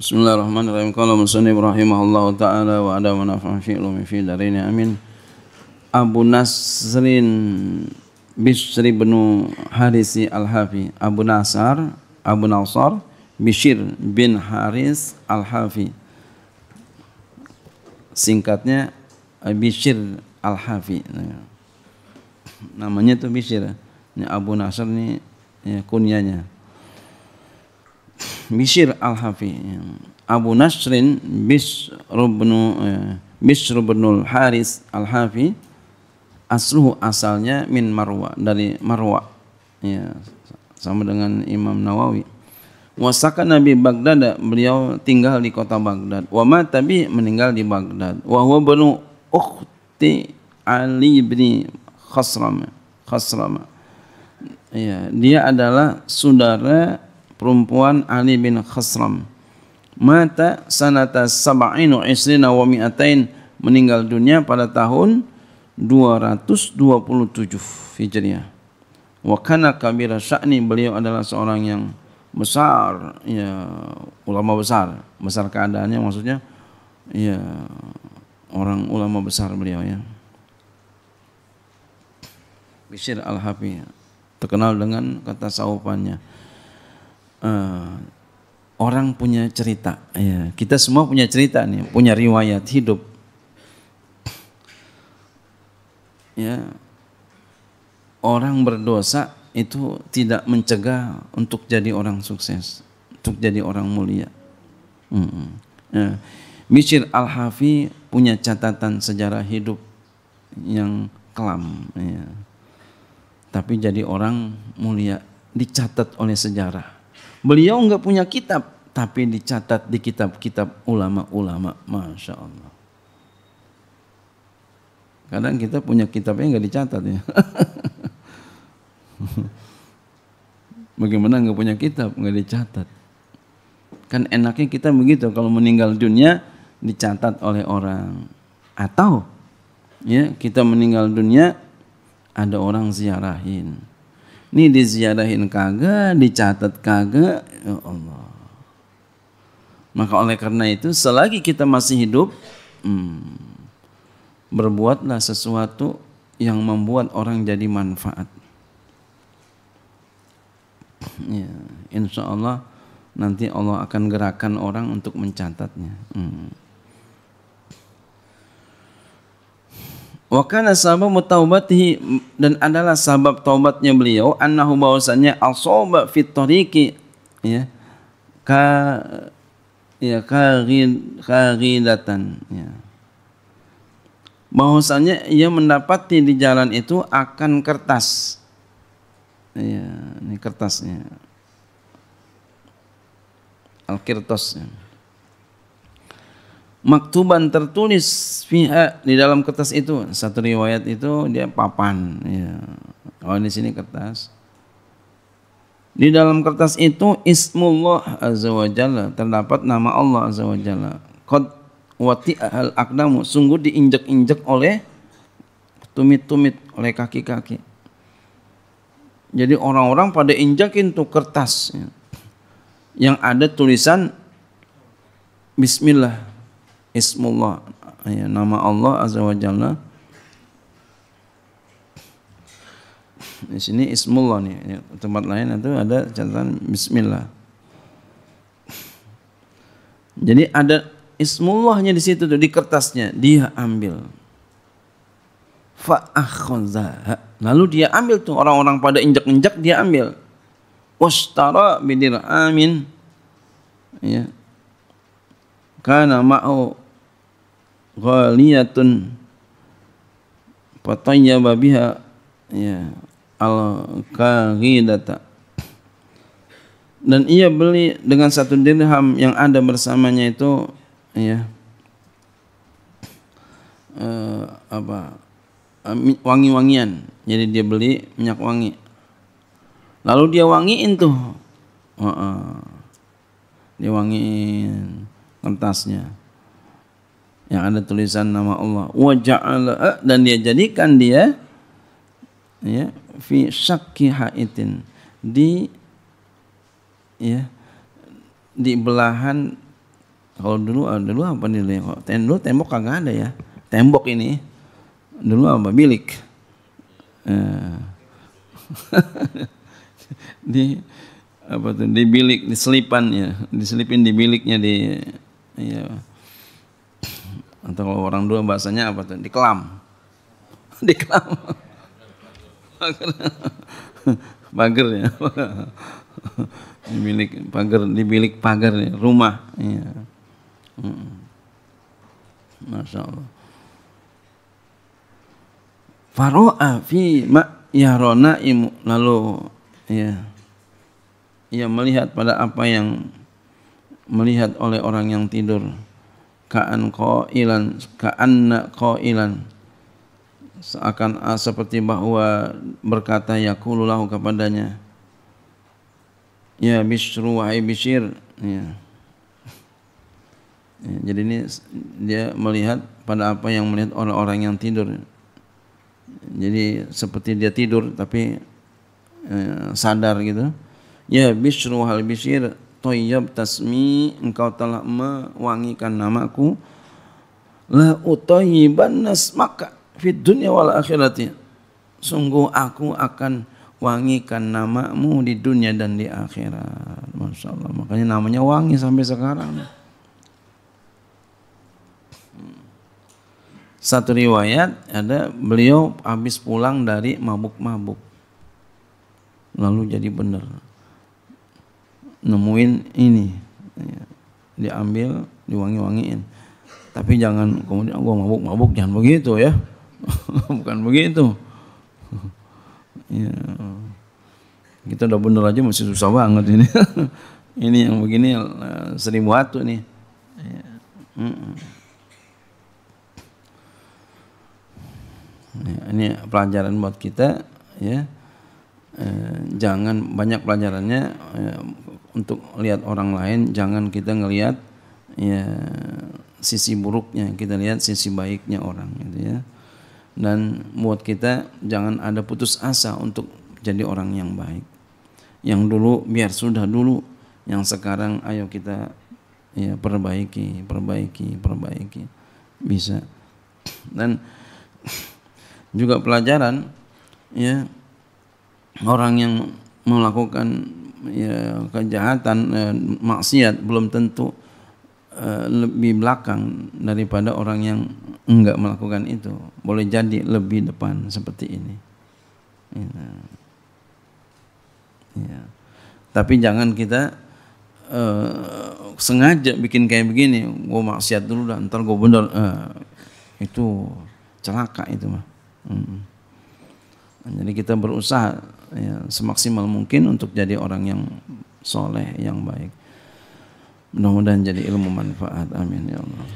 Bismillahirrahmanirrahim. Qala musannif rahimahullahu taala wa ada manafa'an fi ulumi fi darain amin. Abu Nasrin Bishr bin Harisi Al-Hafi. Abu Nasar Bishr bin Haris Al-Hafi. Singkatnya Bishr Al-Hafi. Namanya itu Bishr. Ini Abu Nasr ini ya, kunyanya. Bishr Al-Hafi. Abu Nasrin Bishr bin Haris Al-Hafi. Asluhu asalnya min Marwa, dari Marwa. Ya, sama dengan Imam Nawawi. Wasaka Nabi Baghdad, beliau tinggal di kota Baghdad. Wa mata bi, meninggal di Baghdad. Wa huwa banu ukhti Ali bin Khasram. Ya, dia adalah saudara perempuan Ali bin Khasram. Mata sanata sab'in wa isrina wa mi'atain, meninggal dunia pada tahun 227 Hijriah. Wa kana kabira sya'ni, beliau adalah seorang yang besar, ya, ulama besar keadaannya, maksudnya ya orang ulama besar beliau ya. Bishr Al-Hafi terkenal dengan kata saufannya. Orang punya cerita, ya. Kita semua punya cerita nih, punya riwayat hidup. Ya, orang berdosa itu tidak mencegah untuk jadi orang sukses, untuk jadi orang mulia. Ya. Bishr Al-Hafi punya catatan sejarah hidup yang kelam, ya. Tapi jadi orang mulia, dicatat oleh sejarah. Beliau enggak punya kitab, tapi dicatat di kitab-kitab ulama-ulama, Masya Allah. Kadang kita punya kitabnya enggak dicatat ya. Bagaimana enggak punya kitab, enggak dicatat? Kan enaknya kita begitu, kalau meninggal dunia dicatat oleh orang. Atau ya, kita meninggal dunia ada orang ziarahin. Ini diziarahin kagak, dicatat kagak, ya Allah. Maka oleh karena itu, selagi kita masih hidup, berbuatlah sesuatu yang membuat orang jadi manfaat. Ya, insya Allah nanti Allah akan gerakan orang untuk mencatatnya. Wa kana sababu taubatihi, dan adalah sabab taubatnya beliau, annahu, bahwasanya asaba fit tariqi, ya, kaghidatan, ya, bahwasanya ia mendapati di jalan itu akan kertas, ya, ini kertasnya, al-kirtas, ya. Maktuban, tertulis, fiha, di dalam kertas itu. Satu riwayat itu dia papan, ya. Oh, di sini kertas. Di dalam kertas itu ismullah azza wa jalla, terdapat nama Allah azza wa jalla. Qad wati'al aqdamu, sungguh diinjak-injak oleh tumit-tumit, oleh kaki-kaki. Jadi orang-orang pada injakin tuh kertas, ya, yang ada tulisan Bismillah, Ismullah, ya, nama Allah azza wa jalla. Di sini Ismullah nih, ya, tempat lain itu ada catatan Bismillah. Jadi ada Ismullahnya di situ tuh, di kertasnya dia ambil. Fa akhadha, lalu dia ambil tuh, orang-orang pada injak-injak dia ambil. Washtara bidir'amin, ya, kana ma'u ghaliyatun fatayyaba biha, ya, al-kaghidata, dan ia beli dengan 1 dirham yang ada bersamanya itu, ya, wangi-wangian. Jadi dia beli minyak wangi, lalu dia wangiin tuh, dia wangiin kertasnya yang ada tulisan nama Allah. Wa ja'ala, dan dia jadikan dia, ya, fi syakki haitin, di, ya, di belahan Kalau dulu apa nih? Dulu tembok kagak ada ya. Tembok ini dulu apa? Bilik. Di apa tuh? Di bilik, di selipan ya, diselipin di biliknya ya. Atau kalau orang dulu bahasanya apa tuh? Di kelam. Di kelam. Pagar ya. Di bilik pagar ya, rumah ya. Masya Allah. Faro'a fi ma yarona imu, lalu ya ia melihat pada apa yang melihat oleh orang yang tidur. Ka'anna qailan, seakan seperti bahwa berkata yaqulu lahu kepadanya, ya Bishru wahai Bishir ya. Jadi ini dia melihat pada apa yang melihat oleh orang yang tidur. Jadi seperti dia tidur tapi sadar gitu. Ya Bishru wahai Bishir, thayyab tasmi, engkau telah mewangikan namaku. La utayyiban nasmaka fid dunya wal akhirati, sungguh aku akan wangikan namamu di dunia dan di akhirat. Masya Allah, makanya namanya wangi sampai sekarang. Satu riwayat ada beliau habis pulang dari mabuk-mabuk, lalu jadi benar nemuin ini, diambil, diwangi-wangiin. Tapi jangan kemudian gua mabuk-mabuk, jangan begitu ya. Bukan begitu ya. Kita udah bener aja masih susah banget ini. Ini yang begini 1000 watu nih ya. Ya, ini pelajaran buat kita ya. Jangan banyak pelajarannya untuk lihat orang lain, jangan kita ngelihat ya sisi buruknya, kita lihat sisi baiknya orang gitu ya. Dan buat kita jangan ada putus asa untuk jadi orang yang baik. Yang dulu biar sudah dulu, yang sekarang ayo kita ya perbaiki bisa. Dan juga pelajaran ya, orang yang melakukan ya kejahatan maksiat belum tentu lebih belakang daripada orang yang enggak melakukan itu. Boleh jadi lebih depan seperti ini ya. Tapi jangan kita sengaja bikin kayak begini, gue maksiat dulu dan ntar gue bener, itu celaka itu mah. Jadi kita berusaha ya, semaksimal mungkin untuk jadi orang yang soleh, yang baik. Mudah-mudahan jadi ilmu manfaat. Amin ya Allah.